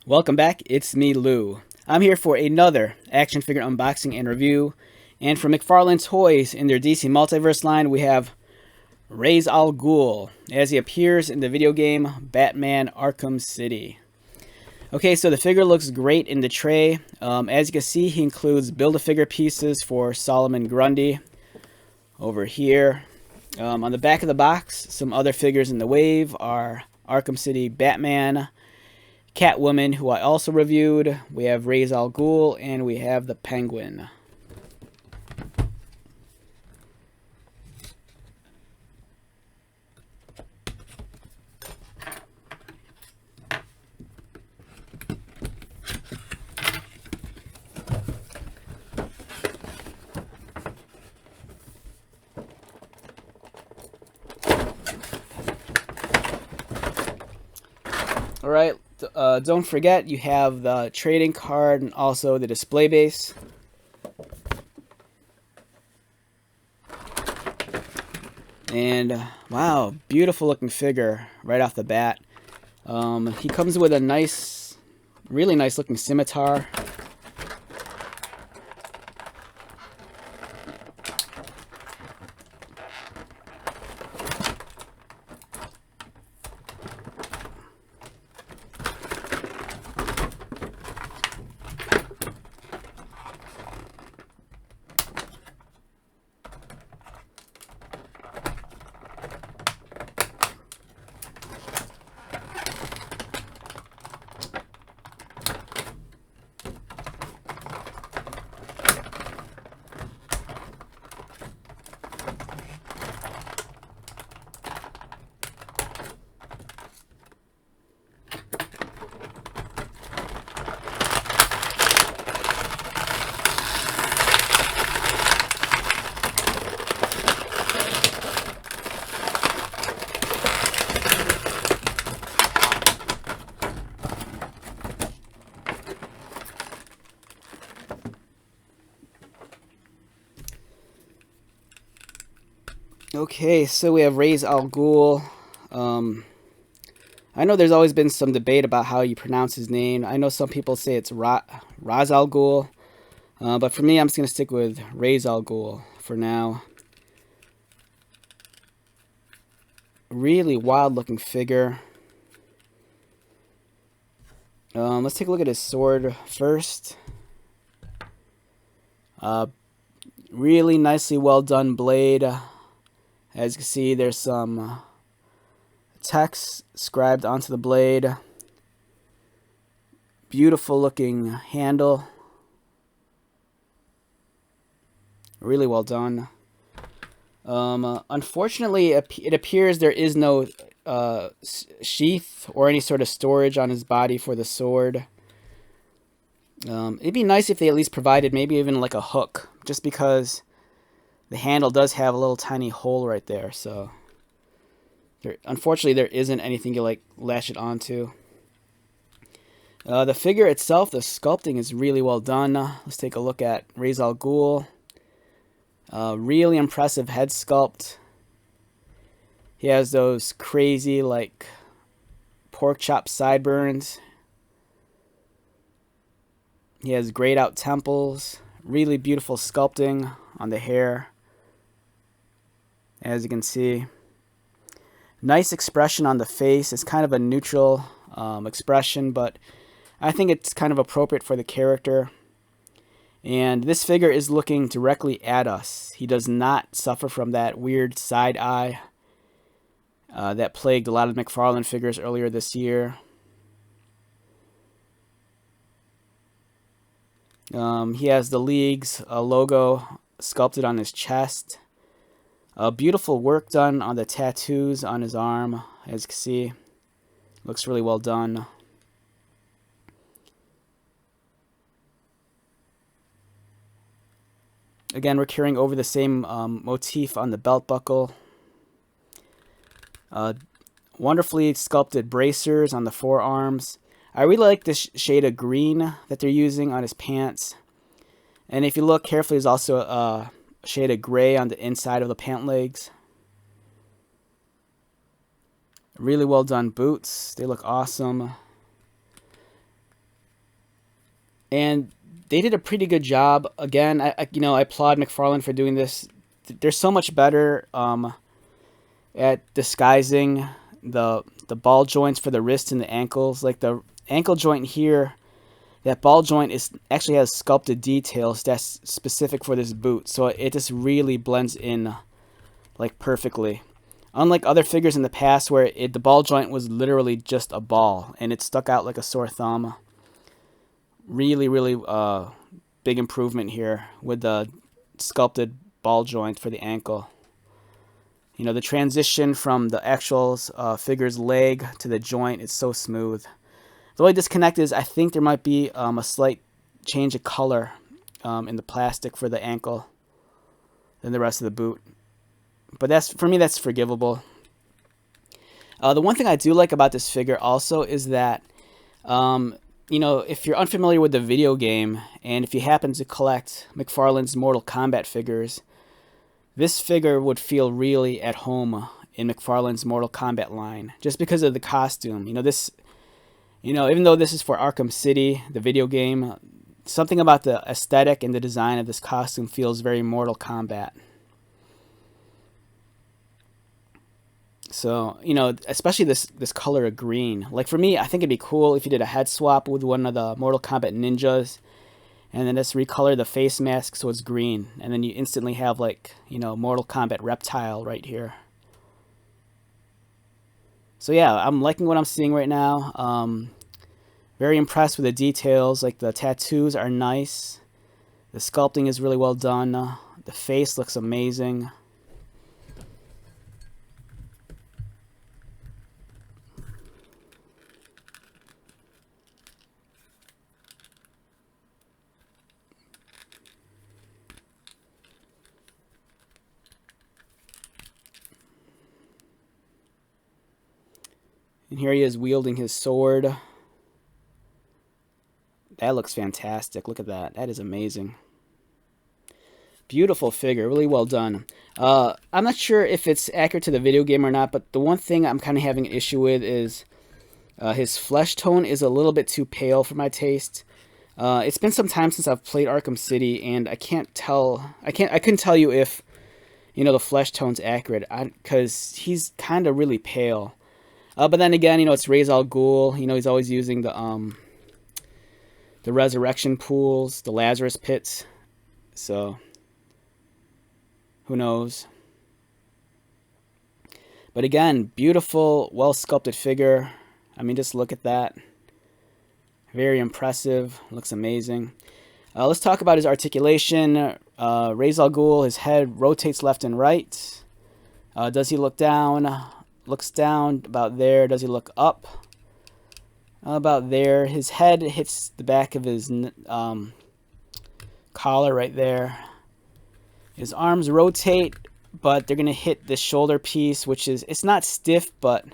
Welcome back, it's me, Lou. I'm here for another action figure unboxing and review. And from McFarlane Toys in their DC Multiverse line, we have Ra's al Ghul as he appears in the video game Batman Arkham City. Okay, so the figure looks great in the tray. As you can see, he includes Build-A-Figure pieces for Solomon Grundy over here. On the back of the box, some other figures in the wave are Arkham City Batman, Catwoman, who I also reviewed. We have Ra's al Ghul, and we have the Penguin. Alright, don't forget you have the trading card and also the display base. And wow, beautiful looking figure right off the bat. He comes with a nice, really nice looking scimitar. Okay, so we have Ra's al Ghul. I know there's always been some debate about how you pronounce his name. I know some people say it's Ra's al Ghul, but for me, I'm just going to stick with Ra's al Ghul for now. Really wild looking figure. Let's take a look at his sword first. Really nicely well done blade. As you can see, there's some text scribed onto the blade. Beautiful looking handle. Really well done. Unfortunately, it appears there is no sheath or any sort of storage on his body for the sword. It'd be nice if they at least provided maybe even like a hook, just because the handle does have a little tiny hole right there. So unfortunately, there isn't anything to like lash it onto. The figure itself, the sculpting is really well done. Let's take a look at Ra's al Ghul. Really impressive head sculpt. He has those crazy like pork chop sideburns. He has grayed out temples. Really beautiful sculpting on the hair. As you can see. Nice expression on the face. It's kind of a neutral expression, but I think it's kind of appropriate for the character. And this figure is looking directly at us. He does not suffer from that weird side eye that plagued a lot of McFarlane figures earlier this year. He has the League's logo sculpted on his chest. Beautiful work done on the tattoos on his arm, as you can see. Looks really well done. Again, we're carrying over the same motif on the belt buckle. Wonderfully sculpted bracers on the forearms. I really like this shade of green that they're using on his pants. And if you look carefully, there's also a shade of gray on the inside of the pant legs. Really well done boots. They look awesome. And they did a pretty good job. Again, I applaud McFarlane for doing this. They're so much better at disguising the ball joints for the wrists and the ankles. Like the ankle joint here, that ball joint actually has sculpted details that's specific for this boot. So it just really blends in like perfectly. Unlike other figures in the past where the ball joint was literally just a ball and it stuck out like a sore thumb. Really, really big improvement here with the sculpted ball joint for the ankle. You know, the transition from the actual figure's leg to the joint is so smooth. The only disconnect is I think there might be a slight change of color in the plastic for the ankle than the rest of the boot. But for me, that's forgivable. The one thing I do like about this figure also is that, if you're unfamiliar with the video game, and if you happen to collect McFarlane's Mortal Kombat figures, this figure would feel really at home in McFarlane's Mortal Kombat line, just because of the costume. Even though this is for Arkham City, the video game, something about the aesthetic and the design of this costume feels very Mortal Kombat. So, especially this color of green. Like for me, I think it'd be cool if you did a head swap with one of the Mortal Kombat ninjas, and then just recolor the face mask so it's green, and then you instantly have Mortal Kombat Reptile right here. So yeah, I'm liking what I'm seeing right now. Very impressed with the details. Like the tattoos are nice. The sculpting is really well done. The face looks amazing. And here he is wielding his sword. That looks fantastic. Look at that. That is amazing. Beautiful figure. Really well done. I'm not sure if it's accurate to the video game or not, but the one thing I'm kind of having an issue with is his flesh tone is a little bit too pale for my taste. It's been some time since I've played Arkham City, and I couldn't tell you if the flesh tone's accurate, because he's kind of really pale. But then again, it's Ra's al Ghul. He's always using the resurrection pools, the Lazarus pits. So, who knows? But again, beautiful, well-sculpted figure. I mean, just look at that. Very impressive. Looks amazing. Let's talk about his articulation. Ra's al Ghul, his head rotates left and right. Does he look down? Looks down about there. Does he look up? About there. His head hits the back of his collar right there. His arms rotate, but they're going to hit the shoulder piece, which it's not stiff, but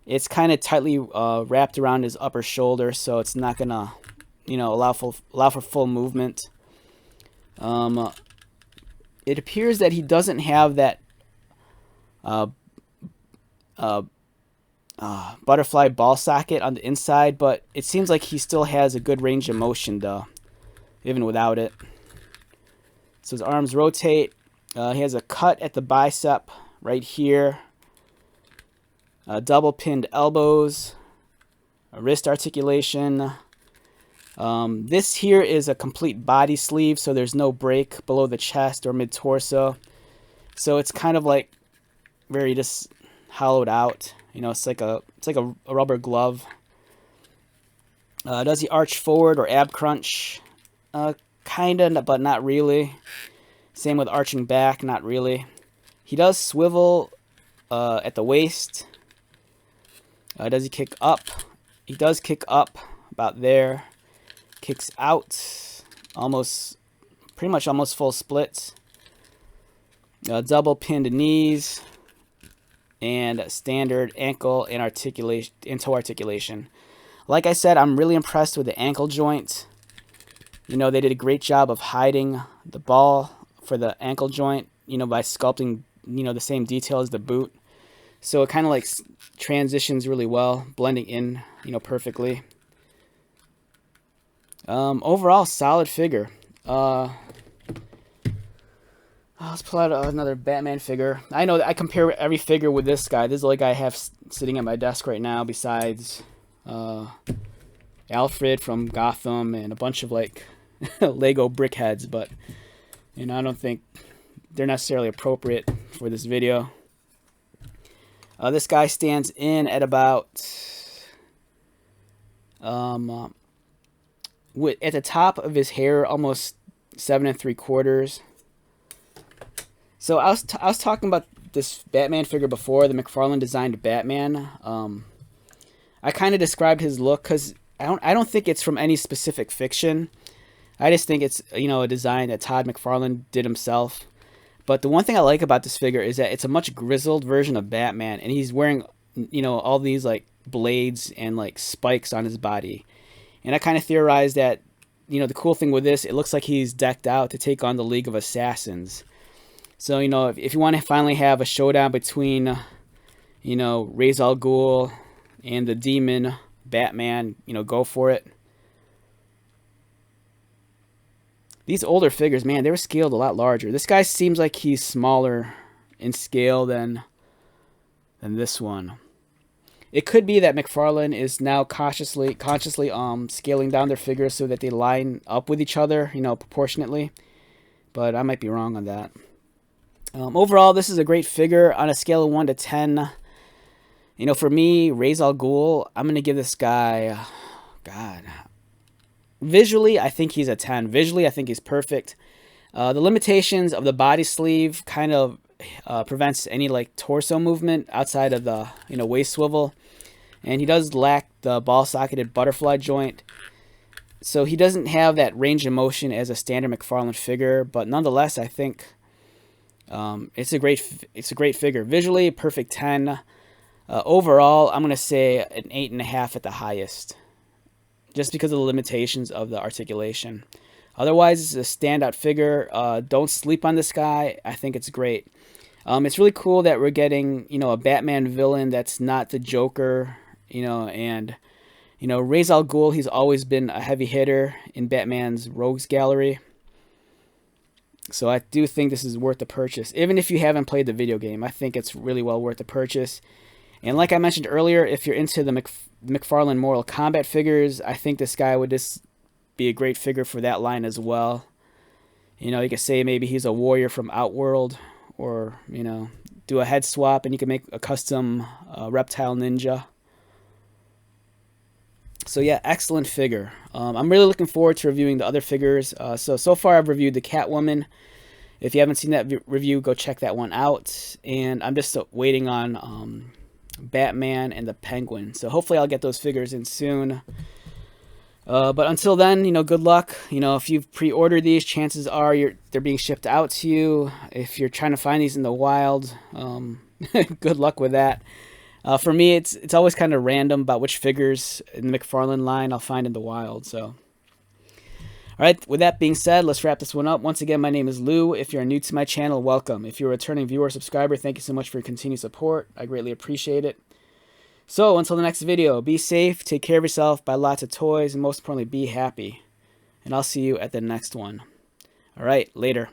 it's kind of tightly wrapped around his upper shoulder, so it's not going to, allow for full movement. It appears that he doesn't have that butterfly ball socket on the inside, but it seems like he still has a good range of motion though, even without it. So his arms rotate. He has a cut at the bicep right here. Double pinned elbows. A wrist articulation. This here is a complete body sleeve, so there's no break below the chest or mid-torso. So it's kind of like very just hollowed out. It's like a rubber glove. Does he arch forward or ab crunch? Kinda, but not really. Same with arching back, not really. He does swivel at the waist. Does he kick up? He does kick up about there. Kicks out, pretty much almost full splits. Double pinned knees. And standard ankle and toe articulation. Like I said, I'm really impressed with the ankle joint. They did a great job of hiding the ball for the ankle joint, by sculpting, the same detail as the boot. So it kind of like transitions really well, blending in, perfectly. Overall, solid figure. Let's pull out another Batman figure. I know that I compare every figure with this guy. This is the only guy I have sitting at my desk right now, besides Alfred from Gotham and a bunch of like Lego brickheads. But I don't think they're necessarily appropriate for this video. This guy stands in at about at the top of his hair, almost 7 3/4. So I was talking about this Batman figure before, the McFarlane designed Batman. I kind of described his look because I don't think it's from any specific fiction. I just think it's a design that Todd McFarlane did himself. But the one thing I like about this figure is that it's a much grizzled version of Batman, and he's wearing all these like blades and like spikes on his body. And I kind of theorized that the cool thing with this, it looks like he's decked out to take on the League of Assassins. So, if you want to finally have a showdown between, Ra's al Ghul and the demon Batman, go for it. These older figures, man, they were scaled a lot larger. This guy seems like he's smaller in scale than this one. It could be that McFarlane is now consciously scaling down their figures so that they line up with each other, proportionately. But I might be wrong on that. Overall, this is a great figure on a scale of 1 to 10. For me, Ra's al Ghul, I'm going to give this guy, visually, I think he's a 10. Visually, I think he's perfect. The limitations of the body sleeve kind of prevents any like torso movement outside of the waist swivel. And he does lack the ball-socketed butterfly joint. So he doesn't have that range of motion as a standard McFarlane figure. But nonetheless, I think it's a great figure. Visually, perfect 10. Overall, I'm going to say an 8.5 at the highest, just because of the limitations of the articulation. Otherwise, it's a standout figure. Don't sleep on this guy. I think it's great. It's really cool that we're getting a Batman villain that's not the Joker. And Ra's al Ghul, he's always been a heavy hitter in Batman's rogues gallery. So I do think this is worth the purchase. Even if you haven't played the video game, I think it's really well worth the purchase. And like I mentioned earlier, if you're into the McFarlane Mortal Kombat figures, I think this guy would just be a great figure for that line as well. You could say maybe he's a warrior from Outworld, or, do a head swap and you can make a custom reptile ninja. So yeah, excellent figure. I'm really looking forward to reviewing the other figures. So far I've reviewed the Catwoman. If you haven't seen that review, go check that one out. And I'm just waiting on Batman and the Penguin. So hopefully I'll get those figures in soon. But until then, good luck. If you've pre-ordered these, chances are they're being shipped out to you. If you're trying to find these in the wild, good luck with that. For me, it's always kind of random about which figures in the McFarlane line I'll find in the wild. So, all right, with that being said, let's wrap this one up. Once again, my name is Lou. If you're new to my channel, welcome. If you're a returning viewer or subscriber, thank you so much for your continued support. I greatly appreciate it. So, until the next video, be safe, take care of yourself, buy lots of toys, and most importantly, be happy. And I'll see you at the next one. All right, later.